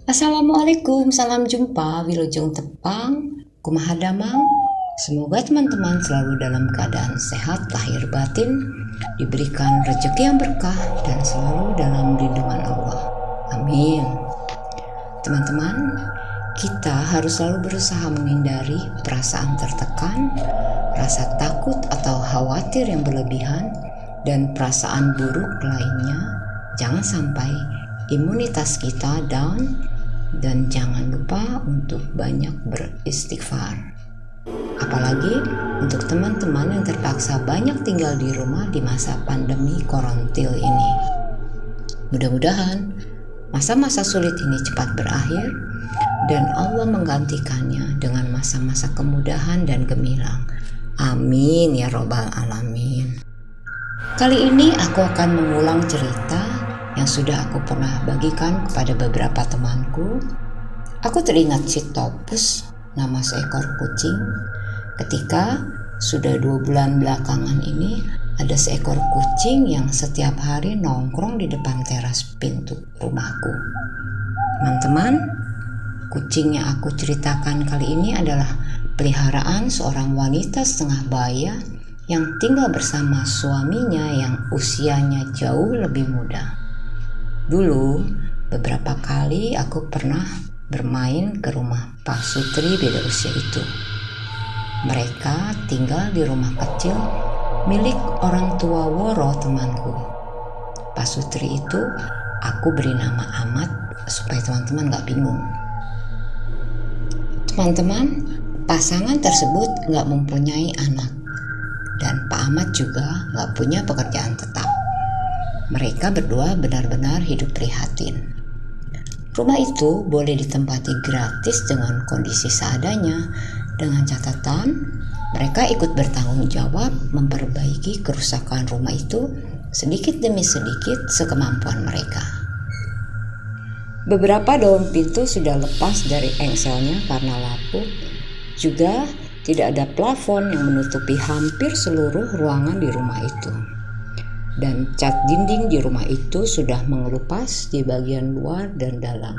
Assalamualaikum, salam jumpa, Wilujeng Tepang, Kumaha Damang. Semoga teman-teman selalu dalam keadaan sehat lahir batin, diberikan rezeki yang berkah dan selalu dalam lindungan Allah. Amin. Teman-teman, kita harus selalu berusaha menghindari perasaan tertekan, rasa takut atau khawatir yang berlebihan, dan perasaan buruk lainnya. Jangan sampai imunitas kita down, dan jangan lupa untuk banyak beristighfar. Apalagi untuk teman-teman yang terpaksa banyak tinggal di rumah di masa pandemi korontil ini. Mudah-mudahan masa-masa sulit ini cepat berakhir dan Allah menggantikannya dengan masa-masa kemudahan dan gemilang. Amin ya robbal alamin. Kali ini aku akan mengulang cerita yang sudah aku pernah bagikan kepada beberapa temanku. Aku teringat si Topus, nama seekor kucing. Ketika sudah 2 bulan belakangan ini, ada seekor kucing yang setiap hari nongkrong di depan teras pintu rumahku. Teman-teman, kucing yang aku ceritakan kali ini adalah peliharaan seorang wanita setengah baya yang tinggal bersama suaminya yang usianya jauh lebih muda. Dulu, beberapa kali aku pernah bermain ke rumah Pak Sutri beda usia itu. Mereka tinggal di rumah kecil milik orang tua Woro temanku. Pak Sutri itu aku beri nama Ahmad supaya teman-teman gak bingung. Teman-teman, pasangan tersebut gak mempunyai anak. Dan Pak Ahmad juga gak punya pekerjaan tetap. Mereka berdua benar-benar hidup prihatin. Rumah itu boleh ditempati gratis dengan kondisi seadanya, dengan catatan mereka ikut bertanggung jawab memperbaiki kerusakan rumah itu sedikit demi sedikit sekemampuan mereka. Beberapa daun pintu sudah lepas dari engselnya karena lapuk, juga tidak ada plafon yang menutupi hampir seluruh ruangan di rumah itu. Dan cat dinding di rumah itu sudah mengelupas di bagian luar dan dalam.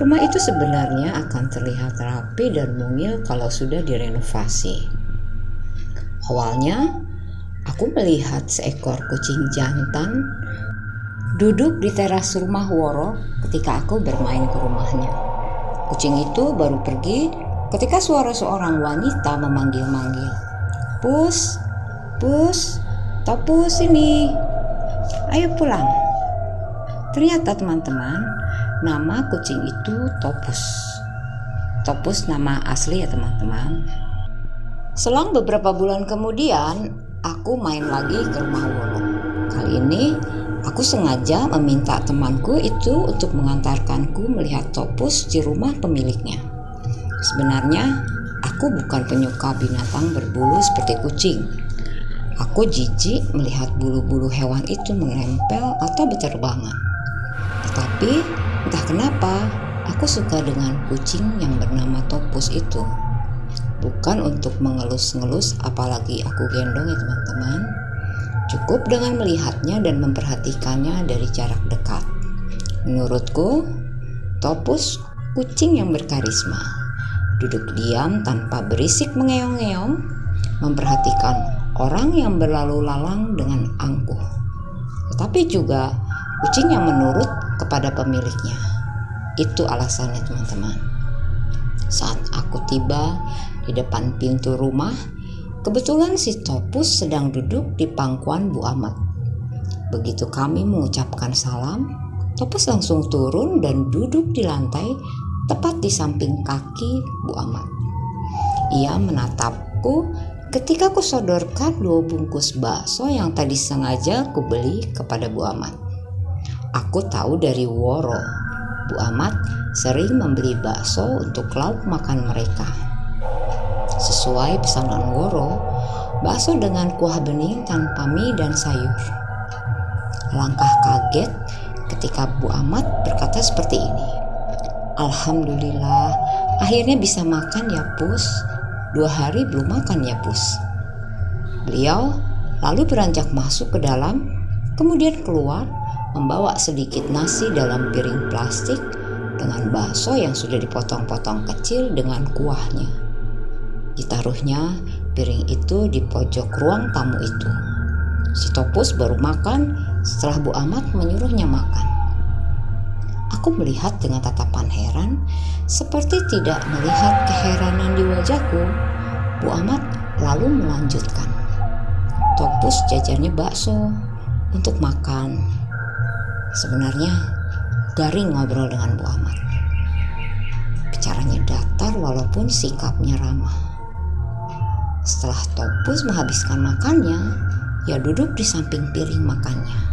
Rumah itu sebenarnya akan terlihat rapi dan mungil kalau sudah direnovasi. Awalnya, aku melihat seekor kucing jantan duduk di teras rumah Woro ketika aku bermain ke rumahnya. Kucing itu baru pergi ketika suara seorang wanita memanggil-manggil. Pus, Pus, Topus ini, ayo pulang. Ternyata teman-teman, nama kucing itu Topus. Topus nama asli ya teman-teman. Selang beberapa bulan kemudian, aku main lagi ke rumah Woro. Kali ini, aku sengaja meminta temanku itu untuk mengantarkanku melihat Topus di rumah pemiliknya. Sebenarnya, aku bukan penyuka binatang berbulu seperti kucing. Aku jijik melihat bulu-bulu hewan itu menempel atau berterbangan. Tetapi, entah kenapa, aku suka dengan kucing yang bernama Topus itu. Bukan untuk mengelus-ngelus, apalagi aku gendong ya teman-teman. Cukup dengan melihatnya dan memperhatikannya dari jarak dekat. Menurutku, Topus kucing yang berkarisma. Duduk diam tanpa berisik mengeong-ngeong, memperhatikan orang yang berlalu lalang dengan angkuh. Tetapi juga kucing yang menurut kepada pemiliknya. Itu alasannya teman-teman. Saat aku tiba di depan pintu rumah, kebetulan si Topus sedang duduk di pangkuan Bu Ahmad. Begitu kami mengucapkan salam, Topus langsung turun dan duduk di lantai tepat di samping kaki Bu Ahmad. Ia menatapku ketika ku sodorkan 2 bungkus bakso yang tadi sengaja ku beli kepada Bu Ahmad. Aku tahu dari Woro, Bu Ahmad sering membeli bakso untuk lauk makan mereka. Sesuai pesanan Woro, bakso dengan kuah bening tanpa mie dan sayur. Alangkah kaget ketika Bu Ahmad berkata seperti ini. Alhamdulillah, akhirnya bisa makan ya Pus. 2 hari belum makan ya Pus. Beliau lalu beranjak masuk ke dalam, kemudian keluar membawa sedikit nasi dalam piring plastik dengan bakso yang sudah dipotong-potong kecil dengan kuahnya. Ditaruhnya piring itu di pojok ruang tamu itu. Si Topus baru makan setelah Bu Amat menyuruhnya makan. Aku melihat dengan tatapan heran, seperti tidak melihat keheranan di wajahku. Bu Amat lalu melanjutkan. Topus jajarnya bakso untuk makan. Sebenarnya garing ngobrol dengan Bu Amat. Bicaranya datar walaupun sikapnya ramah. Setelah Topus menghabiskan makannya, ia duduk di samping piring makannya.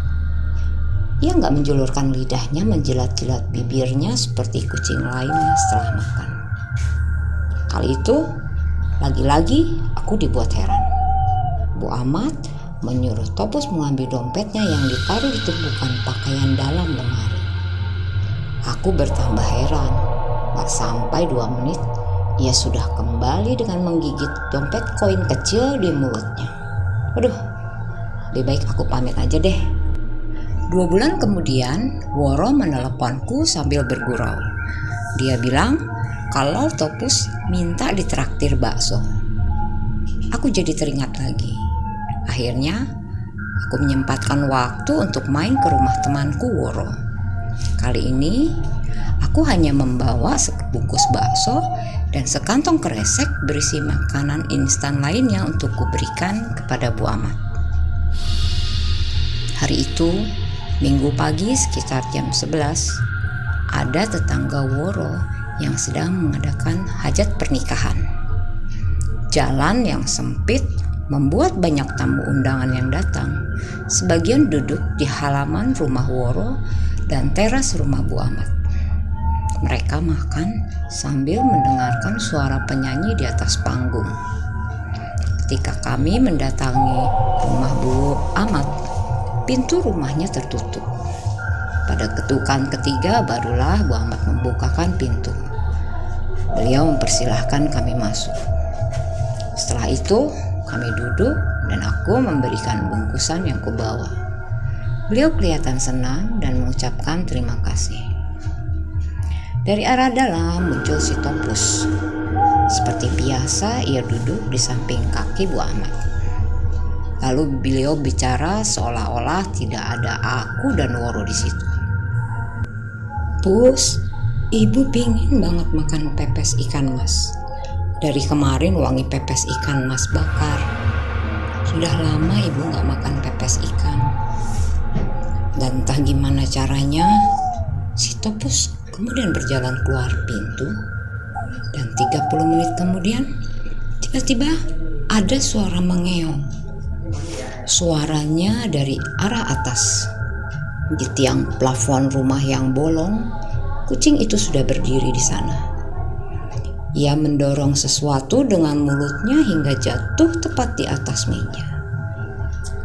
Ia nggak menjulurkan lidahnya menjilat-jilat bibirnya seperti kucing lainnya setelah makan. Kali itu, lagi-lagi aku dibuat heran. Bu Amat menyuruh Topus mengambil dompetnya yang ditaruh di tumpukan pakaian dalam lemari. Aku bertambah heran. Gak sampai 2 menit, ia sudah kembali dengan menggigit dompet koin kecil di mulutnya. Waduh, lebih baik aku pamit aja deh. 2 bulan kemudian, Woro meneleponku sambil bergurau. Dia bilang kalau Topus minta ditraktir bakso. Aku jadi teringat lagi. Akhirnya, aku menyempatkan waktu untuk main ke rumah temanku Woro. Kali ini, aku hanya membawa sebungkus bakso dan sekantong kresek berisi makanan instan lainnya untuk kuberikan kepada Bu Amat. Hari itu, Minggu pagi sekitar jam 11, ada tetangga Woro yang sedang mengadakan hajat pernikahan. Jalan yang sempit membuat banyak tamu undangan yang datang. Sebagian duduk di halaman rumah Woro dan teras rumah Bu Amat. Mereka makan sambil mendengarkan suara penyanyi di atas panggung. Ketika kami mendatangi rumah Bu Amat, pintu rumahnya tertutup. Pada ketukan ketiga barulah Bu Amat membukakan pintu. Beliau mempersilahkan kami masuk. Setelah itu kami duduk dan aku memberikan bungkusan yang kubawa. Beliau kelihatan senang dan mengucapkan terima kasih. Dari arah dalam muncul si Topus. Seperti biasa ia duduk di samping kaki Bu Amat. Lalu beliau bicara seolah-olah tidak ada aku dan Woro di situ. Pus, ibu pingin banget makan pepes ikan mas. Dari kemarin wangi pepes ikan mas bakar. Sudah lama ibu gak makan pepes ikan. Dan entah gimana caranya, si Topus kemudian berjalan keluar pintu. Dan 30 menit kemudian, tiba-tiba ada suara mengeong. Suaranya dari arah atas. Di tiang plafon rumah yang bolong, kucing itu sudah berdiri di sana. Ia mendorong sesuatu dengan mulutnya hingga jatuh tepat di atas meja.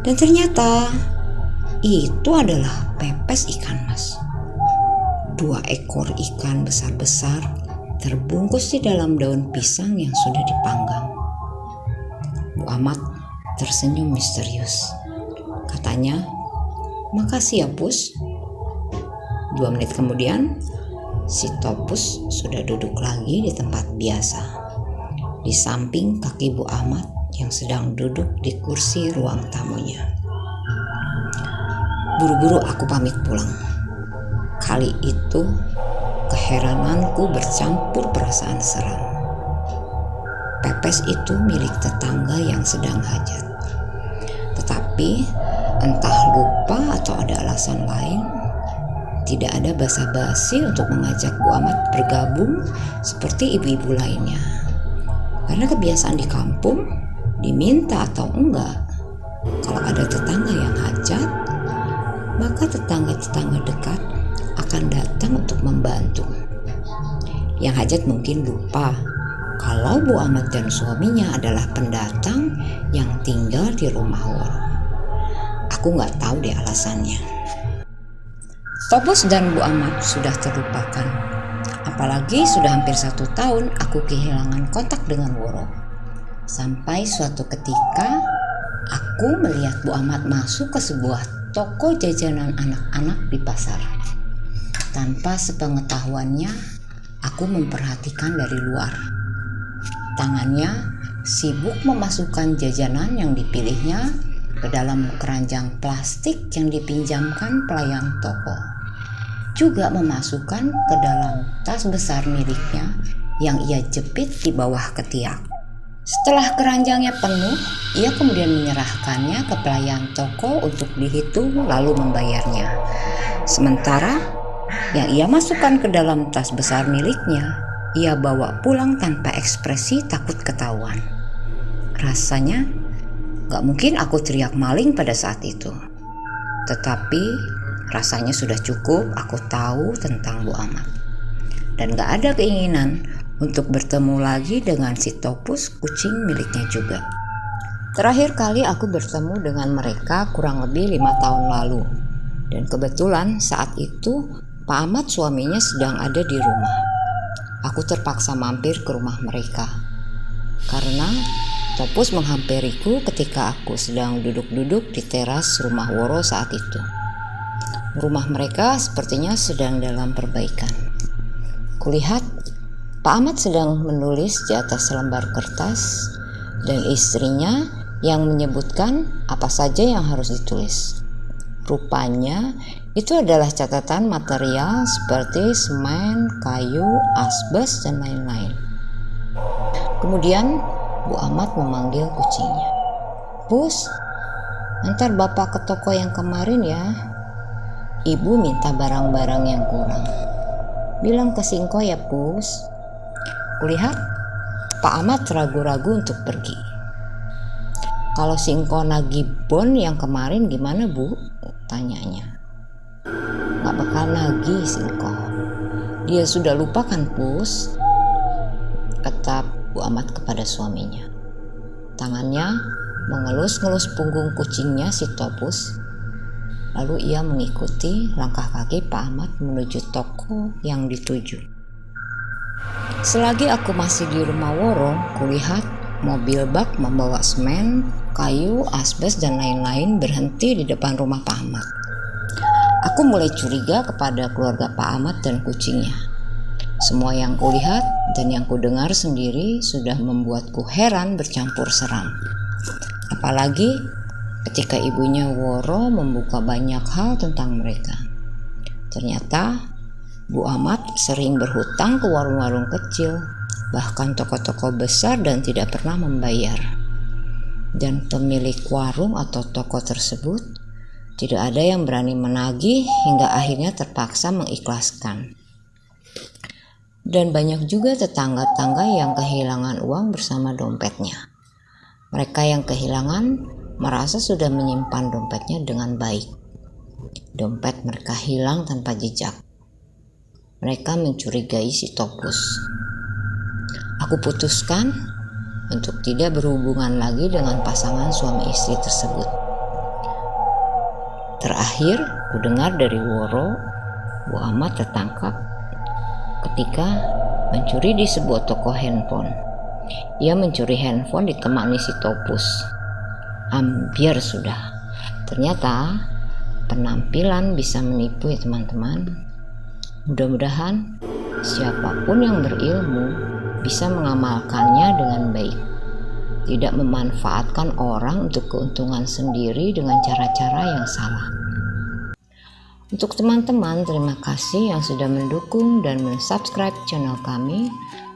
Dan ternyata itu adalah pepes ikan mas. 2 ekor ikan besar-besar terbungkus di dalam daun pisang yang sudah dipanggang. Bu Amat tersenyum misterius. Katanya, "Makasih ya Pus." 2 menit kemudian, si Topus sudah duduk lagi di tempat biasa, di samping kaki Bu Amat yang sedang duduk di kursi ruang tamunya. Buru-buru aku pamit pulang. Kali itu, keherananku bercampur perasaan seram. Pepes itu milik tetangga yang sedang hajat. Tetapi entah lupa atau ada alasan lain, tidak ada basa-basi untuk mengajak Bu Amat bergabung seperti ibu-ibu lainnya. Karena kebiasaan di kampung, diminta atau enggak, kalau ada tetangga yang hajat, maka tetangga-tetangga dekat akan datang untuk membantu. Yang hajat mungkin lupa kalau Bu Amat dan suaminya adalah pendatang yang tinggal di rumah Woro. Aku nggak tahu deh alasannya. Topus dan Bu Amat sudah terlupakan. Apalagi sudah hampir 1 tahun aku kehilangan kontak dengan Woro. Sampai suatu ketika aku melihat Bu Amat masuk ke sebuah toko jajanan anak-anak di pasar. Tanpa sepengetahuannya, aku memperhatikan dari luar. Tangannya sibuk memasukkan jajanan yang dipilihnya ke dalam keranjang plastik yang dipinjamkan pelayan toko. Juga memasukkan ke dalam tas besar miliknya yang ia jepit di bawah ketiak. Setelah keranjangnya penuh, ia kemudian menyerahkannya ke pelayan toko untuk dihitung lalu membayarnya. Sementara yang ia masukkan ke dalam tas besar miliknya, ia bawa pulang tanpa ekspresi takut ketahuan. Rasanya gak mungkin aku teriak maling pada saat itu. Tetapi rasanya sudah cukup aku tahu tentang Bu Amat. Dan gak ada keinginan untuk bertemu lagi dengan si Topus, kucing miliknya juga. Terakhir kali aku bertemu dengan mereka kurang lebih 5 tahun lalu. Dan kebetulan saat itu Pak Amat suaminya sedang ada di rumah. Aku terpaksa mampir ke rumah mereka. Karena Topus menghampiriku ketika aku sedang duduk-duduk di teras rumah Woro saat itu. Rumah mereka sepertinya sedang dalam perbaikan. Kulihat Pak Amat sedang menulis di atas selembar kertas dan istrinya yang menyebutkan apa saja yang harus ditulis. Rupanya itu adalah catatan material seperti semen, kayu, asbes, dan lain-lain. Kemudian Bu Amat memanggil kucingnya. "Pus, antar Bapak ke toko yang kemarin ya. Ibu minta barang-barang yang kurang. Bilang ke Singko ya, Pus." Kulihat Pak Amat ragu-ragu untuk pergi. "Kalau Singko nagih bon yang kemarin gimana, Bu?" tanyanya. "Gak bakal nagih, Singko. Dia sudah lupakan, Pus," kata Bu Amat kepada suaminya. Tangannya mengelus-ngelus punggung kucingnya si Topus. Lalu ia mengikuti langkah kaki Pak Amat menuju toko yang dituju. Selagi aku masih di rumah Woro, kulihat mobil bak membawa semen, kayu, asbes, dan lain-lain berhenti di depan rumah Pak Amat. Aku mulai curiga kepada keluarga Pak Amat dan kucingnya. Semua yang kulihat dan yang kudengar sendiri sudah membuatku heran bercampur seram. Apalagi ketika ibunya Woro membuka banyak hal tentang mereka. Ternyata Bu Amat sering berhutang ke warung-warung kecil, bahkan toko-toko besar dan tidak pernah membayar. Dan pemilik warung atau toko tersebut tidak ada yang berani menagih hingga akhirnya terpaksa mengikhlaskan. Dan banyak juga tetangga-tetangga yang kehilangan uang bersama dompetnya. Mereka yang kehilangan merasa sudah menyimpan dompetnya dengan baik. Dompet mereka hilang tanpa jejak. Mereka mencurigai si Topus. Aku putuskan untuk tidak berhubungan lagi dengan pasangan suami istri tersebut. Terakhir, ku dengar dari Woro, Bu Amat tertangkap ketika mencuri di sebuah toko handphone. Ia mencuri handphone ditemani si Topus. Ambiar sudah. Ternyata penampilan bisa menipu ya teman-teman. Mudah-mudahan siapapun yang berilmu bisa mengamalkannya dengan baik. Tidak memanfaatkan orang untuk keuntungan sendiri dengan cara-cara yang salah. Untuk teman-teman, terima kasih yang sudah mendukung dan mensubscribe channel kami.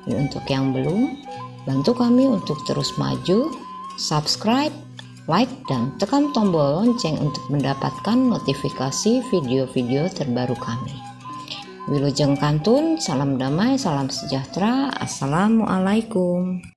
Dan untuk yang belum, bantu kami untuk terus maju, subscribe, like, dan tekan tombol lonceng untuk mendapatkan notifikasi video-video terbaru kami. Wilujeng Kantun, salam damai, salam sejahtera, assalamualaikum.